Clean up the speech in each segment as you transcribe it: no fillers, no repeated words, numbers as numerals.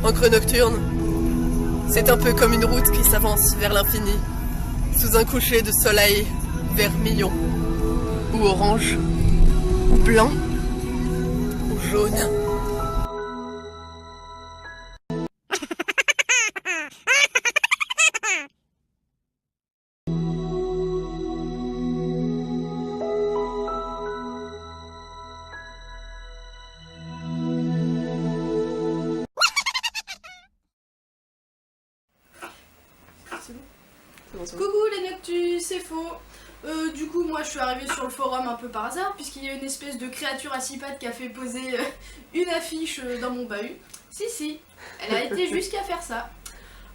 Encre nocturne, c'est un peu comme une route qui s'avance vers l'infini, sous un coucher de soleil vermillon, ou orange, ou blanc, ou jaune. Coucou les Noctus, c'est faux. Du coup, moi je suis arrivée sur le forum un peu par hasard, puisqu'il y a une espèce de créature à six pattes qui a fait poser une affiche dans mon bahut. Si, elle a été jusqu'à faire ça.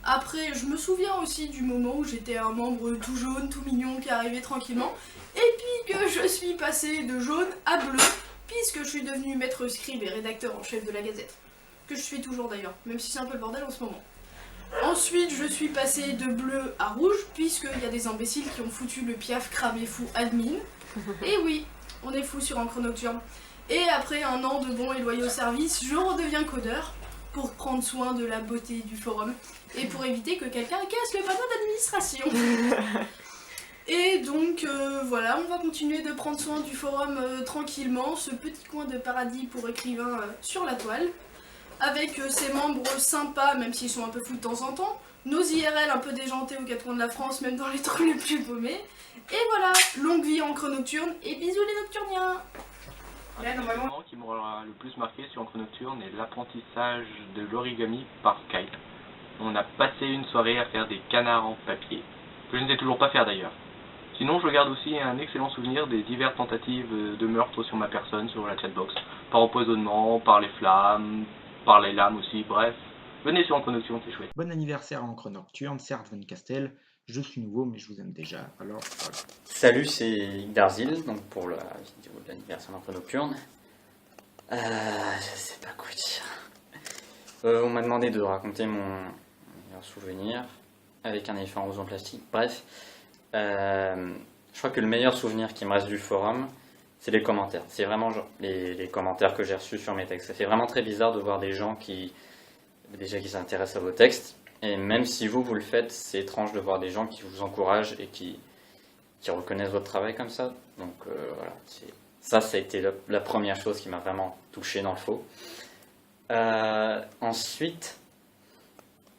Après, je me souviens aussi du moment où j'étais un membre tout jaune, tout mignon, qui arrivait tranquillement, et puis que je suis passée de jaune à bleu, puisque je suis devenue maître scribe et rédacteur en chef de la Gazette. Que je suis toujours d'ailleurs, même si c'est un peu le bordel en ce moment. Ensuite, je suis passée de bleu à rouge, puisqu'il y a des imbéciles qui ont foutu le piaf cramé fou admin. Et oui, on est fou sur Encre Nocturne. Et après un an de bons et loyaux services, je redeviens codeur pour prendre soin de la beauté du forum et pour éviter que quelqu'un casse le panneau d'administration. Et donc voilà, on va continuer de prendre soin du forum tranquillement, ce petit coin de paradis pour écrivains sur la toile. Avec ses membres sympas, même s'ils sont un peu fous de temps en temps, nos IRL un peu déjantés aux quatre coins de la France, même dans les trous les plus paumés. Et voilà, longue vie Encre Nocturne et bisous les Nocturniens. Là, normalement, qui m'aura le plus marqué sur Encre Nocturne est l'apprentissage de l'origami par Skype. On a passé une soirée à faire des canards en papier, que je ne sais toujours pas faire d'ailleurs. Sinon, je garde aussi un excellent souvenir des diverses tentatives de meurtre sur ma personne sur la chatbox, par empoisonnement, par les flammes, par les lames aussi, bref. Venez sur Encre Nocturne, c'est chouette. Bon anniversaire à Encre Nocturne, Serge Van Castel. Je suis nouveau, mais je vous aime déjà, alors voilà. Salut, c'est Darzil, donc pour la vidéo de l'anniversaire d'Encre Nocturne. Je sais pas quoi dire. On m'a demandé de raconter mon meilleur souvenir avec un éléphant rose en plastique. Bref, je crois que le meilleur souvenir qui me reste du forum, c'est les commentaires. C'est vraiment genre, les commentaires que j'ai reçus sur mes textes. Ça fait vraiment très bizarre de voir des gens qui s'intéressent à vos textes. Et même si vous le faites, c'est étrange de voir des gens qui vous encouragent et qui reconnaissent votre travail comme ça. Donc voilà, ça a été la première chose qui m'a vraiment touché dans le faux. Ensuite,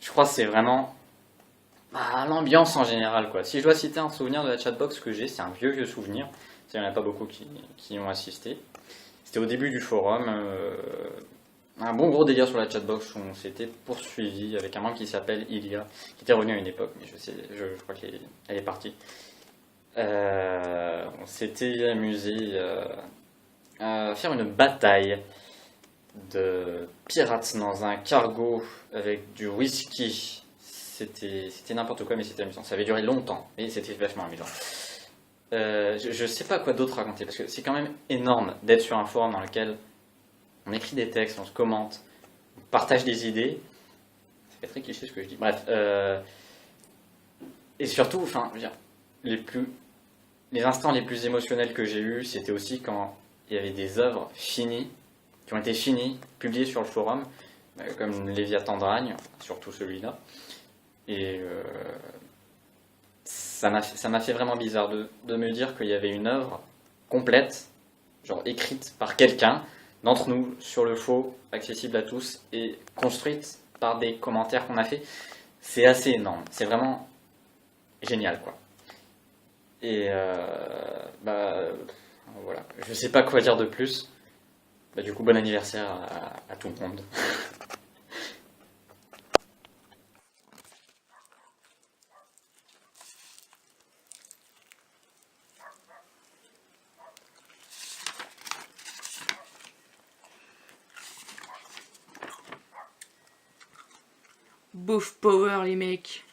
je crois que c'est vraiment l'ambiance en général, quoi. Si je dois citer un souvenir de la chatbox que j'ai, c'est un vieux souvenir. Il n'y en a pas beaucoup qui ont assisté. C'était au début du forum, un bon gros délire sur la chatbox où on s'était poursuivi avec un membre qui s'appelle Ilia, qui était revenu à une époque, mais je crois qu'elle est partie. On s'était amusé à faire une bataille de pirates dans un cargo avec du whisky. C'était n'importe quoi, mais c'était amusant. Ça avait duré longtemps, mais c'était vachement amusant. Je sais pas quoi d'autre raconter, parce que c'est quand même énorme d'être sur un forum dans lequel on écrit des textes, on se commente, on partage des idées. Ça fait très cliché ce que je dis. Bref, et surtout, enfin, je veux dire, les instants les plus émotionnels que j'ai eus, c'était aussi quand il y avait des œuvres finies, qui ont été finies, publiées sur le forum, comme Léviathan de Ragne, surtout celui-là. Et ça m'a fait vraiment bizarre de me dire qu'il y avait une œuvre complète, genre écrite par quelqu'un d'entre nous sur le faux, accessible à tous et construite par des commentaires qu'on a fait. C'est assez énorme, c'est vraiment génial, quoi. Et voilà, je sais pas quoi dire de plus. Du coup, bon anniversaire à tout le monde. Bouffe power les mecs.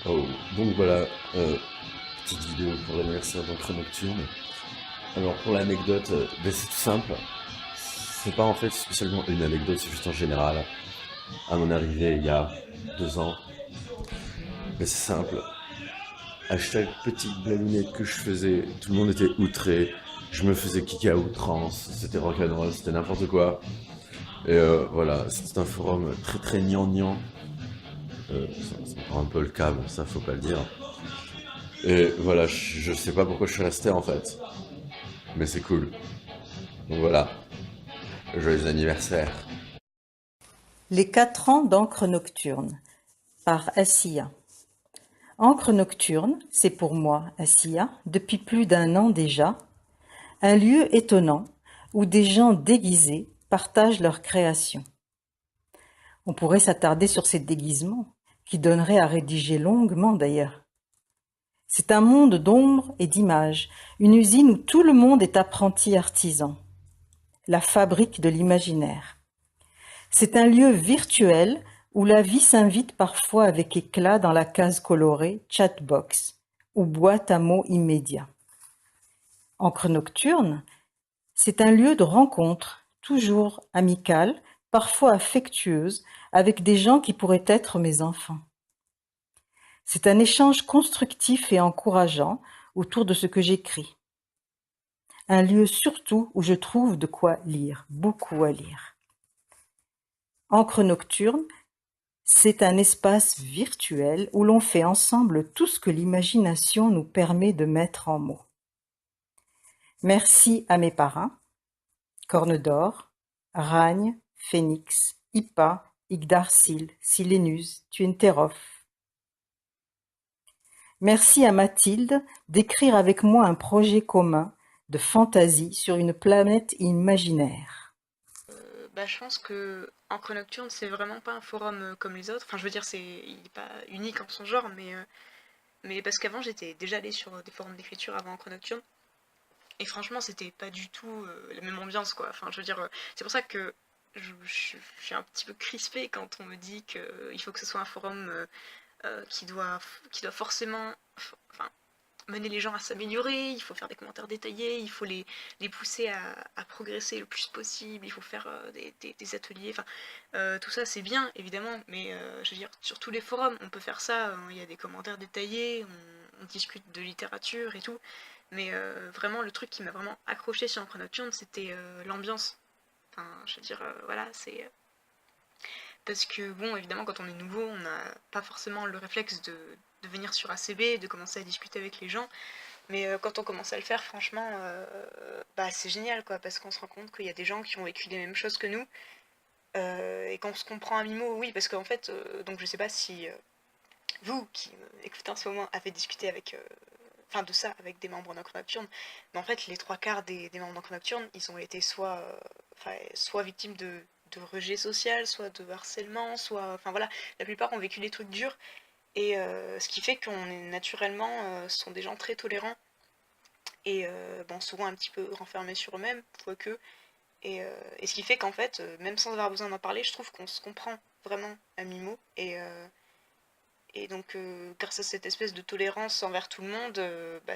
Oh, donc voilà, petite vidéo pour l'anniversaire d'Encre Nocturne. Alors pour l'anecdote, c'est tout simple. C'est pas en fait spécialement une anecdote, c'est juste en général. À mon arrivée il y a 2 ans, c'est simple. À chaque petite blagounette que je faisais, tout le monde était outré. Je me faisais kicker à outrance. C'était rock'n'roll, c'était n'importe quoi. Et voilà, c'était un forum très très gnangnan. C'est encore un peu le cas, bon, ça faut pas le dire. Et voilà, je sais pas pourquoi je suis resté en fait. Mais c'est cool. Donc voilà, joyeux anniversaire. Les 4 ans d'encre nocturne par Assia. Encre nocturne, c'est pour moi, Assia, depuis plus d'1 an déjà, un lieu étonnant où des gens déguisés partagent leurs créations. On pourrait s'attarder sur ces déguisements, qui donneraient à rédiger longuement d'ailleurs. C'est un monde d'ombre et d'images, une usine où tout le monde est apprenti artisan. La fabrique de l'imaginaire. C'est un lieu virtuel où la vie s'invite parfois avec éclat dans la case colorée chatbox ou boîte à mots immédiat. Encre nocturne, c'est un lieu de rencontre, toujours amicale, parfois affectueuse, avec des gens qui pourraient être mes enfants. C'est un échange constructif et encourageant autour de ce que j'écris. Un lieu surtout où je trouve de quoi lire, beaucoup à lire. Encre nocturne, c'est un espace virtuel où l'on fait ensemble tout ce que l'imagination nous permet de mettre en mots. Merci à mes parrains, Corne d'Or, Ragne, Phénix, Hippa, Yggdrasil, Silenus, Tuenterov. Merci à Mathilde d'écrire avec moi un projet commun de fantaisie sur une planète imaginaire. Je pense que Encre Nocturne, c'est vraiment pas un forum comme les autres. Enfin, je veux dire, il est pas unique en son genre, mais parce qu'avant, j'étais déjà allée sur des forums d'écriture avant Encre Nocturne. Et franchement, c'était pas du tout la même ambiance, quoi. Enfin, je veux dire, c'est pour ça que je suis un petit peu crispée quand on me dit qu'il faut que ce soit un forum qui doit forcément mener les gens à s'améliorer, il faut faire des commentaires détaillés, il faut les pousser à progresser le plus possible, il faut faire des ateliers, tout ça c'est bien évidemment, mais je veux dire, sur tous les forums on peut faire ça, il y a des commentaires détaillés, on discute de littérature et tout, mais vraiment le truc qui m'a vraiment accroché sur Encre Nocturne, c'était l'ambiance. Enfin, je veux dire, voilà, c'est... Parce que, bon, évidemment, quand on est nouveau, on n'a pas forcément le réflexe de venir sur ACB, de commencer à discuter avec les gens. Mais quand on commence à le faire, franchement, c'est génial, quoi, parce qu'on se rend compte qu'il y a des gens qui ont vécu les mêmes choses que nous. Et qu'on se comprend à mi-mot, oui, parce qu'en fait, donc je sais pas si vous, qui écoutez en ce moment, avez discuté avec... de ça avec des membres d'Encre Nocturne, mais en fait les 3/4 des membres d'Encre Nocturne, ils ont été soit victimes de rejet social, soit de harcèlement, soit... Enfin voilà, la plupart ont vécu des trucs durs, et ce qui fait qu'on est naturellement, sont des gens très tolérants, et souvent un petit peu renfermés sur eux-mêmes, quoique, et ce qui fait qu'en fait, même sans avoir besoin d'en parler, je trouve qu'on se comprend vraiment à mi-mot, et donc, grâce à cette espèce de tolérance envers tout le monde,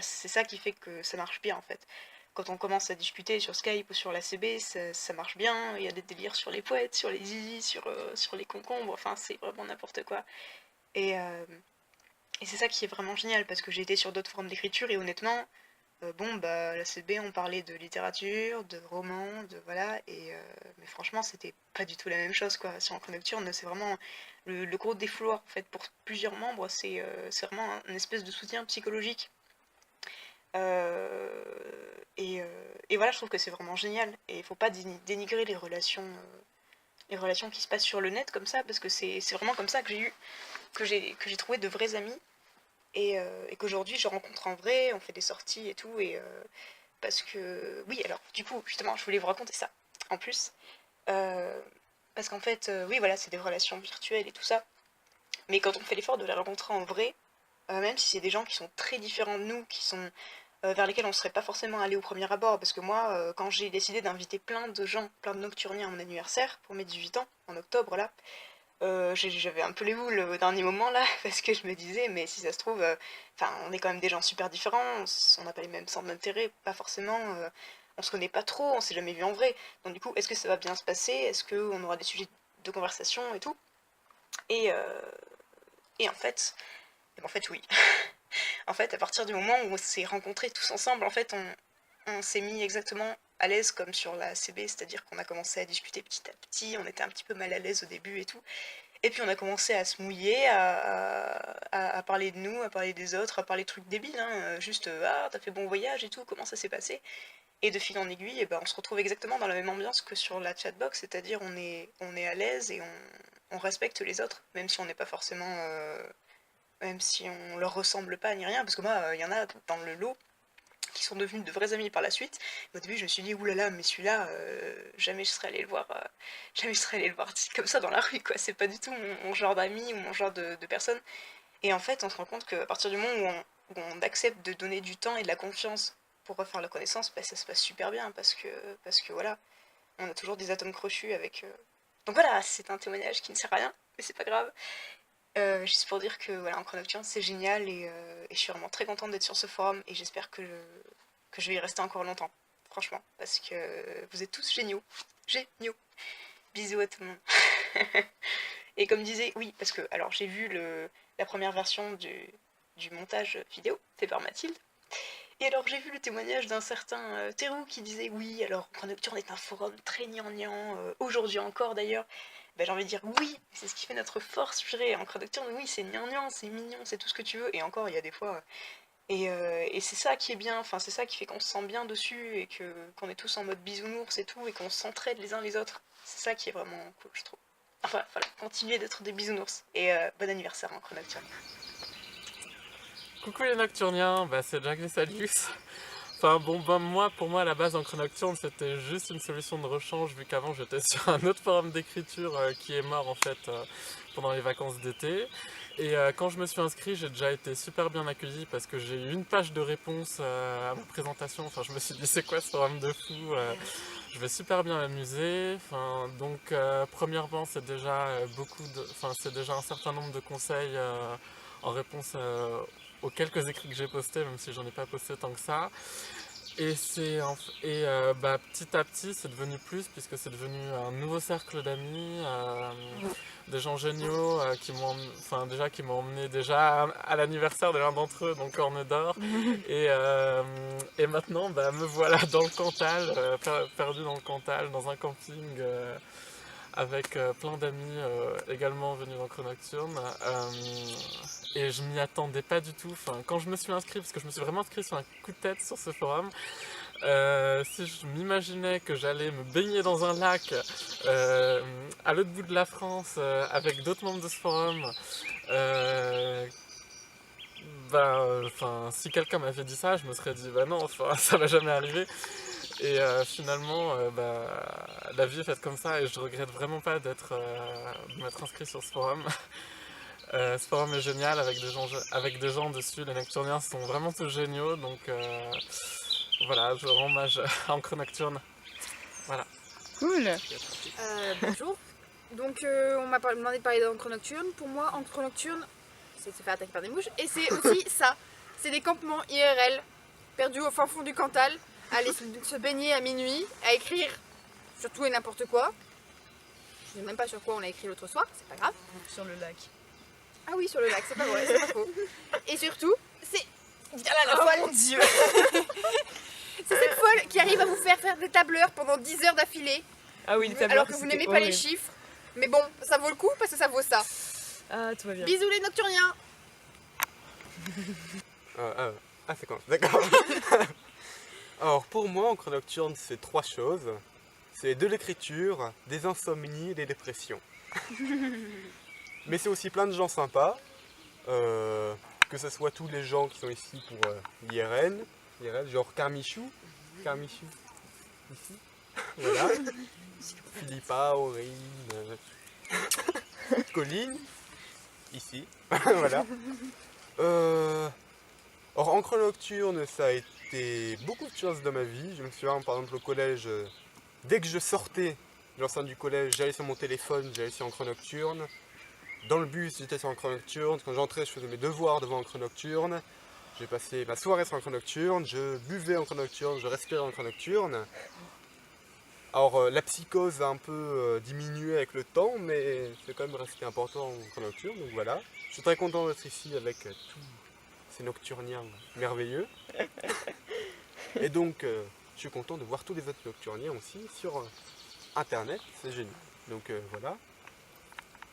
c'est ça qui fait que ça marche bien en fait. Quand on commence à discuter sur Skype ou sur l'ACB, ça marche bien, il y a des délires sur les poètes, sur les zizi, sur les concombres, enfin c'est vraiment n'importe quoi. Et c'est ça qui est vraiment génial, parce que j'ai été sur d'autres formes d'écriture et honnêtement, l'ACB on parlait de littérature, de romans, voilà, mais franchement c'était pas du tout la même chose quoi. Sur Encre Nocturne, c'est vraiment le gros défouloir en fait pour plusieurs membres, c'est vraiment une espèce de soutien psychologique. Et voilà, je trouve que c'est vraiment génial, et il faut pas dénigrer les relations qui se passent sur le net comme ça, parce que c'est vraiment comme ça que j'ai trouvé de vrais amis, et qu'aujourd'hui je rencontre en vrai, on fait des sorties et tout, et parce que... Oui, alors, du coup, justement, je voulais vous raconter ça, en plus, parce qu'en fait, oui, voilà, c'est des relations virtuelles et tout ça, mais quand on fait l'effort de les rencontrer en vrai, même si c'est des gens qui sont très différents de nous, qui sont... vers lesquels on ne serait pas forcément allé au premier abord, parce que moi, quand j'ai décidé d'inviter plein de gens, plein de nocturniens à mon anniversaire, pour mes 18 ans, en octobre, là, j'avais un peu les boules au dernier moment là, parce que je me disais, mais si ça se trouve, on est quand même des gens super différents, on n'a pas les mêmes centres d'intérêt, pas forcément, on se connaît pas trop, on s'est jamais vu en vrai, donc du coup, est-ce que ça va bien se passer, est-ce qu'on aura des sujets de conversation et tout, et en fait, Et ben, en fait, oui. En fait, à partir du moment où on s'est rencontrés tous ensemble, en fait, on s'est mis exactement à l'aise comme sur la CB, c'est-à-dire qu'on a commencé à discuter petit à petit, on était un petit peu mal à l'aise au début et tout. Et puis on a commencé à se mouiller, à parler de nous, à parler des autres, à parler de trucs débiles, hein, juste ah t'as fait bon voyage et tout, comment ça s'est passé. Et de fil en aiguille, et ben, on se retrouve exactement dans la même ambiance que sur la chatbox, c'est-à-dire on est à l'aise et on respecte les autres, même si on n'est pas forcément... même si on leur ressemble pas ni rien, parce que moi, il y en a dans le lot qui sont devenus de vrais amis par la suite. Au début, je me suis dit, oulala, mais celui-là, jamais je serais allé le voir, jamais je serais allé le voir comme ça dans la rue, quoi. C'est pas du tout mon genre d'ami ou mon genre de personne. Et en fait, on se rend compte qu'à partir du moment où on accepte de donner du temps et de la confiance pour refaire la connaissance, bah, ça se passe super bien, parce que voilà, on a toujours des atomes crochus avec... Donc voilà, c'est un témoignage qui ne sert à rien, mais c'est pas grave. Juste pour dire que voilà, Encre Nocturne c'est génial et je suis vraiment très contente d'être sur ce forum et j'espère que je vais y rester encore longtemps, franchement, parce que vous êtes tous géniaux. Géniaux. Bisous à tout le monde. Et comme disait, oui, parce que alors j'ai vu la première version du montage vidéo fait par Mathilde. Et alors j'ai vu le témoignage d'un certain Théroux qui disait oui, alors Encre Nocturne est un forum très gnangnan, aujourd'hui encore d'ailleurs. Ben, j'ai envie de dire oui, c'est ce qui fait notre force, je dirais. Encre Nocturne, oui, c'est gnangnan, c'est mignon, c'est tout ce que tu veux. Et encore, il y a des fois... Et c'est ça qui est bien, enfin c'est ça qui fait qu'on se sent bien dessus et qu'on est tous en mode bisounours et tout, et qu'on s'entraide les uns les autres. C'est ça qui est vraiment cool, je trouve. Enfin, voilà, continuez d'être des bisounours. Et bon anniversaire, Encre Nocturne. Coucou les Nocturniens, bah c'est Jack Vesalius. Enfin bon, bah pour moi à la base Encre Nocturne c'était juste une solution de rechange vu qu'avant j'étais sur un autre forum d'écriture qui est mort en fait pendant les vacances d'été. Et quand je me suis inscrit, j'ai déjà été super bien accueilli parce que j'ai eu une page de réponse à ma présentation. Enfin je me suis dit c'est quoi ce forum de fou, je vais super bien m'amuser. Enfin, donc premièrement c'est déjà c'est déjà un certain nombre de conseils en réponse aux quelques écrits que j'ai postés, même si j'en ai pas posté tant que ça. Et petit à petit c'est devenu plus, puisque c'est devenu un nouveau cercle d'amis, des gens géniaux qui m'ont emmené déjà à l'anniversaire de l'un d'entre eux, donc Corne d'Or. Et maintenant me voilà dans le Cantal, perdu dans le Cantal, dans un camping avec plein d'amis également venus d'Encre Nocturne. Et je m'y attendais pas du tout. Enfin, quand je me suis inscrit, parce que je me suis vraiment inscrit sur un coup de tête sur ce forum, si je m'imaginais que j'allais me baigner dans un lac à l'autre bout de la France avec d'autres membres de ce forum, si quelqu'un m'avait dit ça, je me serais dit bah non, enfin, ça va jamais arriver. Et finalement, la vie est faite comme ça et je regrette vraiment pas de m'être inscrit sur ce forum. Ce forum est génial avec des gens dessus, les Nocturniens sont vraiment tous géniaux, donc voilà, je rends hommage à Encre Nocturne. Voilà. Cool. Bonjour. Donc on m'a demandé de parler d'Encre Nocturne. Pour moi, Encre Nocturne, c'est se faire attaquer par des mouches. Et c'est aussi ça. C'est des campements IRL, perdus au fin fond du Cantal, aller se baigner à minuit, à écrire sur tout et n'importe quoi. Je ne sais même pas sur quoi on a écrit l'autre soir, c'est pas grave. Sur le lac. Ah oui, sur le lac, c'est pas vrai, c'est pas faux. Et surtout, c'est... la folle. Mon Dieu. C'est cette folle qui arrive à vous faire des tableurs pendant 10 heures d'affilée. Ah oui, les tableurs. Alors que vous n'aimez pas les chiffres. Mais bon, ça vaut le coup parce que ça vaut ça. Ah, tout va bien. Bisous les Nocturniens. C'est quand d'accord. Alors pour moi, Encre Nocturne, c'est 3 choses. C'est de l'écriture, des insomnies et des dépressions. Mais c'est aussi plein de gens sympas. Que ce soit tous les gens qui sont ici pour l'IRN, genre Carmichou, ici. Voilà. Philippa, Aurine, Colline, ici. Voilà. Or, Encre Nocturne, ça a été beaucoup de choses dans ma vie. Je me souviens, par exemple, au collège, dès que je sortais de l'enceinte du collège, j'allais sur mon téléphone, j'allais sur Encre Nocturne. Dans le bus, j'étais sur Encre Nocturne. Quand j'entrais, je faisais mes devoirs devant Encre Nocturne. J'ai passé ma soirée sur Encre Nocturne. Je buvais Encre Nocturne, je respirais Encre Nocturne. Alors la psychose a un peu diminué avec le temps, mais c'est quand même resté important en Chronocturne, donc voilà. Je suis très content d'être ici avec tous ces nocturniens merveilleux. Et donc je suis content de voir tous les autres nocturniens aussi sur internet, c'est génial. Donc voilà.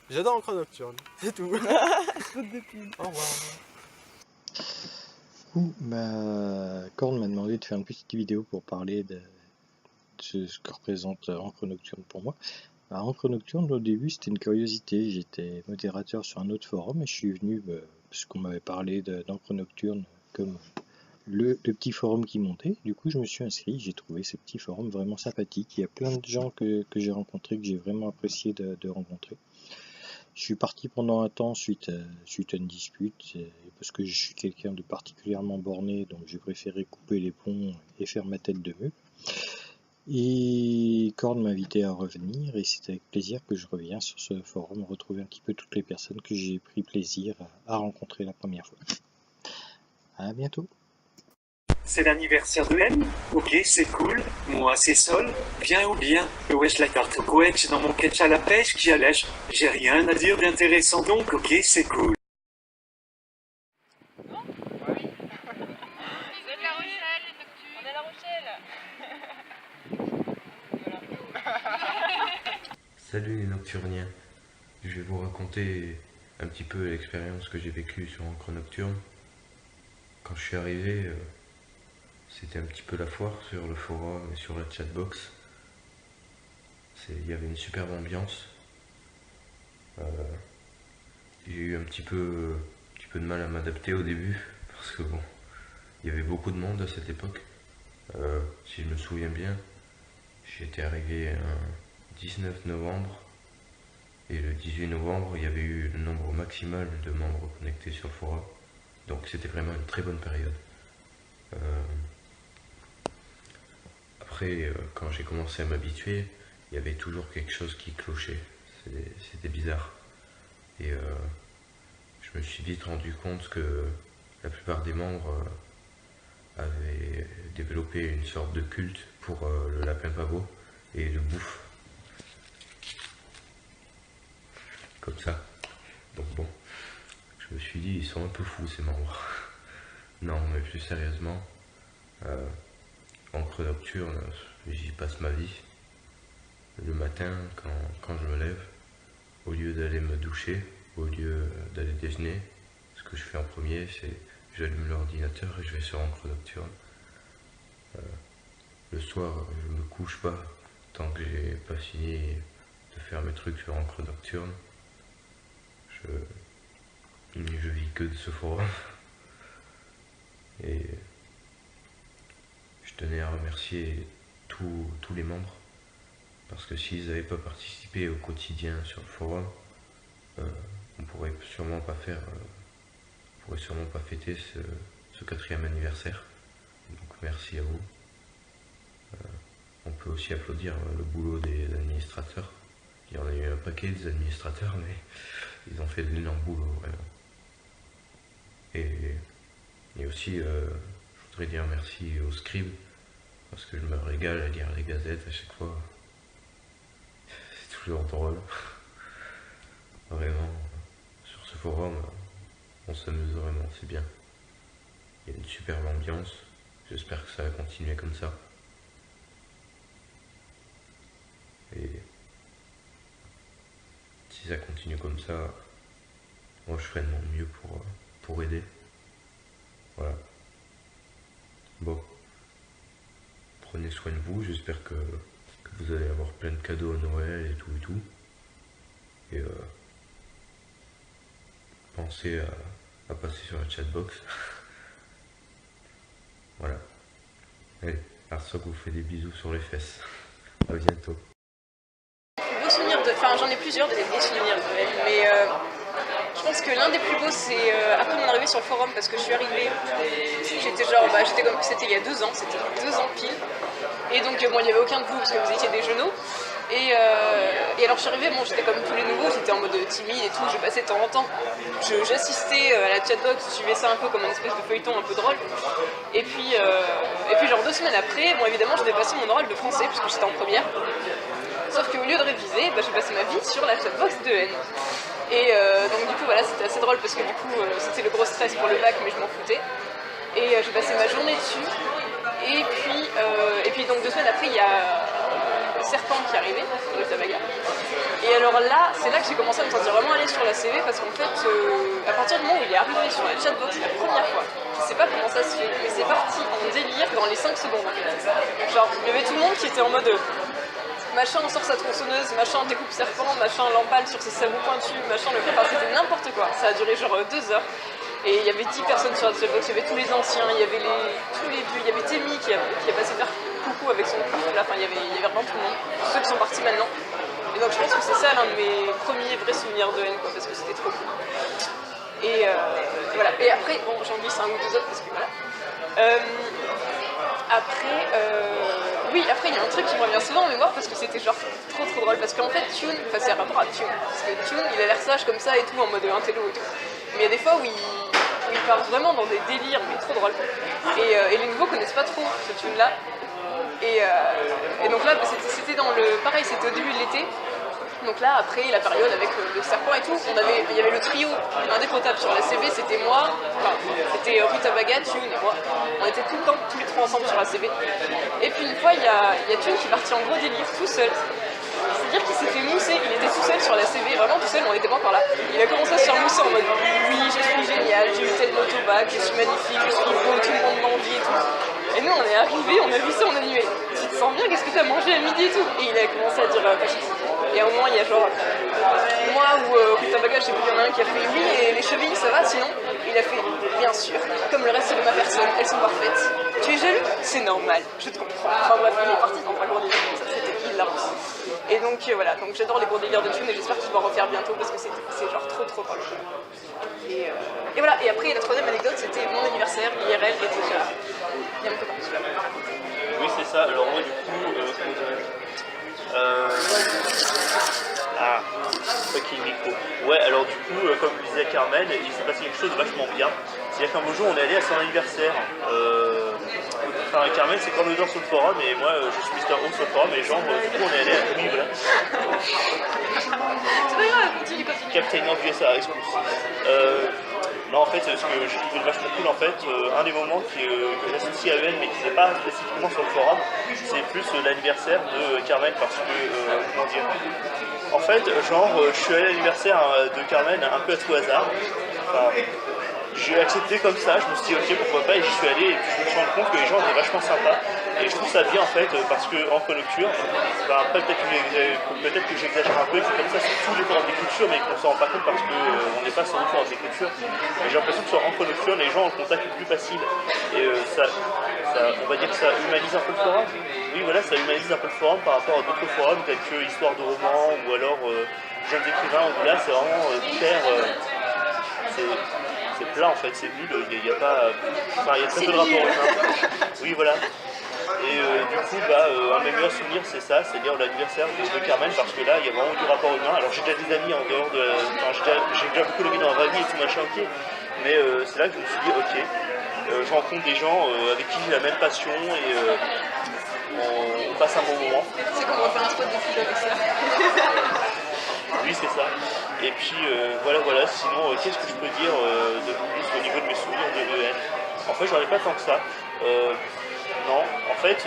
J'adore Chronocturne, c'est tout. Au revoir. Korn m'a demandé de faire une petite vidéo pour parler de ce que représente Encre Nocturne pour moi. Alors, Encre Nocturne, au début, c'était une curiosité. J'étais modérateur sur un autre forum et je suis venu parce qu'on m'avait parlé d'Encre Nocturne comme le petit forum qui montait. Du coup, je me suis inscrit. J'ai trouvé ce petit forum vraiment sympathique. Il y a plein de gens que j'ai rencontrés, que j'ai vraiment apprécié de rencontrer. Je suis parti pendant un temps suite à une dispute, parce que je suis quelqu'un de particulièrement borné, donc j'ai préféré couper les ponts et faire ma tête de meuble. Et Korn m'a invité à revenir, et c'est avec plaisir que je reviens sur ce forum, retrouver un petit peu toutes les personnes que j'ai pris plaisir à rencontrer la première fois. À bientôt. C'est l'anniversaire de M. Ok, c'est cool. Moi, c'est Sol. Bien ou bien. Wesh la carte quetch dans mon catch à la pêche qui allège. J'ai rien à dire d'intéressant donc ok, c'est cool. Salut les nocturniens, je vais vous raconter un petit peu l'expérience que j'ai vécue sur Encre Nocturne. Quand je suis arrivé, c'était un petit peu la foire sur le forum et sur la chatbox. Il y avait une superbe ambiance. J'ai eu un petit peu de mal à m'adapter au début, parce que bon, il y avait beaucoup de monde à cette époque. Si je me souviens bien, j'étais arrivé un 19 novembre, et le 18 novembre, il y avait eu le nombre maximal de membres connectés sur le forum. Donc c'était vraiment une très bonne période. Après, quand j'ai commencé à m'habituer, il y avait toujours quelque chose qui clochait. C'était bizarre. Et je me suis vite rendu compte que la plupart des membres avaient développé une sorte de culte pour le lapin pavot et le bouffe. Comme ça. Donc bon, je me suis dit, ils sont un peu fous ces membres. Non, mais plus sérieusement, Encre Nocturne, j'y passe ma vie. Le matin, quand je me lève, au lieu d'aller me doucher, au lieu d'aller déjeuner, ce que je fais en premier, c'est j'allume l'ordinateur et je vais sur Encre Nocturne. Le soir, je me couche pas tant que j'ai pas fini de faire mes trucs sur Encre Nocturne. Je vis que de ce forum. Et je tenais à remercier tous les membres, parce que s'ils n'avaient pas participé au quotidien sur le forum, on pourrait sûrement pas fêter ce 4e anniversaire. Donc merci à vous. On peut aussi applaudir le boulot des administrateurs. Il y en a eu un paquet des administrateurs, mais ils ont fait de l'énorme boulot, vraiment. Et aussi, je voudrais dire merci aux scribes, parce que je me régale à lire les gazettes à chaque fois. C'est toujours drôle. Vraiment, sur ce forum, on s'amuse vraiment, c'est bien. Il y a une superbe ambiance, j'espère que ça va continuer comme ça. Et si ça continue comme ça, moi je ferai de mon mieux pour aider. Voilà. Bon. Prenez soin de vous, j'espère que vous allez avoir plein de cadeaux à Noël et tout. Et pensez à passer sur la chatbox. Voilà. Allez, Arsoc vous fait des bisous sur les fesses. À bientôt. Beaux souvenirs enfin j'en ai plusieurs des souvenirs de Noël, mais je pense que l'un des plus beaux c'est après mon arrivée sur le forum, parce que je suis arrivée, j'étais comme c'était il y a 2 ans, c'était 2 ans pile, et donc bon il n'y avait aucun de vous parce que vous étiez des genoux, Et alors je suis arrivée, bon j'étais comme tous les nouveaux, j'étais en mode timide et tout, je passais de temps en temps, j'assistais à la chatbox, je suivais ça un peu comme un espèce de feuilleton un peu drôle. Et puis genre 2 semaines après, bon évidemment j'ai dépassé mon oral de français puisque j'étais en première. Sauf qu'au lieu de réviser, j'ai passé ma vie sur la chatbox de N. Et donc du coup voilà, c'était assez drôle parce que du coup c'était le gros stress pour le bac mais je m'en foutais. Et j'ai passé ma journée dessus. Et puis donc 2 semaines après il y a Serpent qui est arrivé, de la bagarre. Et alors là, c'est là que j'ai commencé à me sentir vraiment aller sur la CV parce qu'en fait, à partir du moment où il est arrivé sur la chatbox la première fois, je sais pas comment ça se fait, mais c'est parti en délire dans les 5 secondes en fait. Genre, il y avait tout le monde qui était en mode machin on sort sa tronçonneuse, machin on découpe Serpent, machin l'emballe sur ses sabots pointus, machin le... Enfin c'était n'importe quoi, ça a duré genre 2 heures. Et il y avait 10 personnes sur la chatbox, il y avait tous les anciens, il y avait tous les vieux, il y avait Temi qui a passé faire coucou avec son couple là, enfin il y avait vraiment tout le monde, tous ceux qui sont partis maintenant. Et donc je pense que c'est ça l'un de mes premiers vrais souvenirs de N quoi, parce que c'était trop cool. Et voilà, et après, bon j'en glisse un ou 2 autres parce que voilà. Oui, après il y a un truc qui me revient souvent en mémoire parce que c'était genre trop drôle, parce qu'en fait Tune, enfin c'est un rapport à Tune, parce que Tune il a l'air sage comme ça et tout en mode intello et tout, mais il y a des fois où il part vraiment dans des délires mais trop drôles, et les nouveaux connaissent pas trop ce Tune là, et donc là c'était dans le, pareil c'était au début de l'été. Donc là, après la période avec le Serpent et tout, il y avait le trio indécrottable sur la CV, c'était moi, enfin, c'était Rita Baga, Tune et moi. On était tout le temps, tous les 3 ensemble sur la CV. Et puis une fois, il y a Tune qui est parti en gros délire tout seul. C'est-à-dire qu'il s'est fait mousser, il était tout seul sur la CV, vraiment tout seul, mais on n'était pas encore là. Il a commencé à se faire mousser en mode oui, je suis génial, j'ai eu tel motobac, je suis magnifique, je suis beau, tout le monde m'envie et tout. Et nous on est arrivés, on a vu ça, on a dit mais tu te sens bien, qu'est-ce que t'as mangé à midi et tout. Et il a commencé à dire et à un moment il y a genre moi ou Rita Baga, je sais plus, il y en a un qui a fait oui et les chevilles ça va sinon. Il a fait bien sûr, comme le reste de ma personne, elles sont parfaites. Tu es jaloux? C'est normal, je te comprends. Enfin bref, il est parti dans un gros délire comme ça, c'était hilarant. Et donc voilà, donc j'adore les gros délires de Tune et j'espère qu'il va en refaire bientôt parce que c'est genre trop drôle. Et voilà, et après la 3e anecdote c'était mon anniversaire, IRL et déjà il y a mon copain celui-là. Oui c'est ça, alors moi du coup fucking micro. Ouais alors du coup comme disait Carmen, il s'est passé quelque chose de vachement bien. C'est-à-dire qu'un beau jour on est allé à son anniversaire. Enfin Carmen c'est quand l'odeur sur le forum et moi je suis Mister O sur le forum et genre du coup on est allé à oui voilà. C'est pas grave, continue. Captain of USA Expulse. Non en fait ce que j'ai trouvé vachement cool en fait, un des moments que j'associe à EN mais qui n'est pas spécifiquement sur le forum, c'est plus l'anniversaire de Carmen parce que comment dire. En fait genre je suis allé à l'anniversaire de Carmen un peu à tout hasard. Enfin, j'ai accepté comme ça, je me suis dit ok pourquoi pas et j'y suis allé et puis je me suis rendu compte que les gens étaient vachement sympas et je trouve ça bien en fait parce que Encre Nocturne, après peut-être que j'exagère un peu, c'est comme ça sur tous les forums d'écriture mais qu'on s'en rend pas compte parce qu'on n'est pas sur les forums d'écriture, mais j'ai l'impression que sur Encre Nocturne les gens ont le contact le plus facile et on va dire que ça humanise un peu le forum. Oui voilà, ça humanise un peu le forum par rapport à d'autres forums tels que Histoire de roman ou alors Jeunes écrivains où là c'est vraiment hyper... c'est plat en fait, c'est nul, il n'y a pas... Enfin, il y a très peu de rapport humain. Oui, voilà. Et du coup, un de mes meilleurs souvenirs, c'est ça, c'est-à-dire l'anniversaire de Carmen, parce que là, il y a vraiment du rapport humain. Alors, j'ai déjà des amis en dehors de... Enfin, j'ai déjà beaucoup d'amis dans la vraie vie et tout machin, ok. Mais c'est là que je me suis dit, ok, je rencontre des gens avec qui j'ai la même passion et on passe un bon moment. C'est comme on fait un spot de foot avec ça. Oui, c'est ça. Et puis voilà, sinon qu'est-ce que je peux dire de plus au niveau de mes souvenirs de EN? En fait j'en ai pas tant que ça. Non, en fait,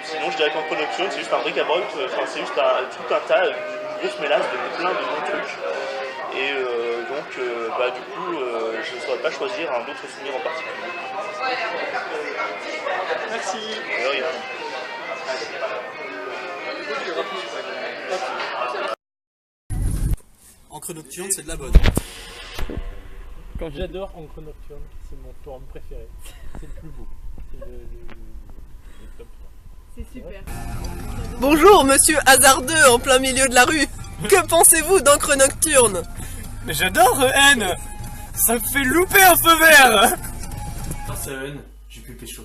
sinon je dirais qu'Encre Nocturne c'est juste un bric-à-brac, c'est juste tout un tas, une grosse mélasse de plein de bons trucs. Et donc du coup je ne saurais pas choisir un autre souvenir en particulier. Merci. De rien. Encre Nocturne, c'est de la bonne. Quand j'adore Encre Nocturne, c'est mon forum préféré. C'est le plus beau. C'est le top 3. C'est super. Bonjour, monsieur hasardeux en plein milieu de la rue. Que pensez-vous d'Encre Nocturne? Mais j'adore EN. Ça me fait louper un feu vert. Grâce à EN, j'ai pu pécho.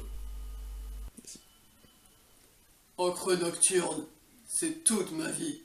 Encre Nocturne, c'est toute ma vie.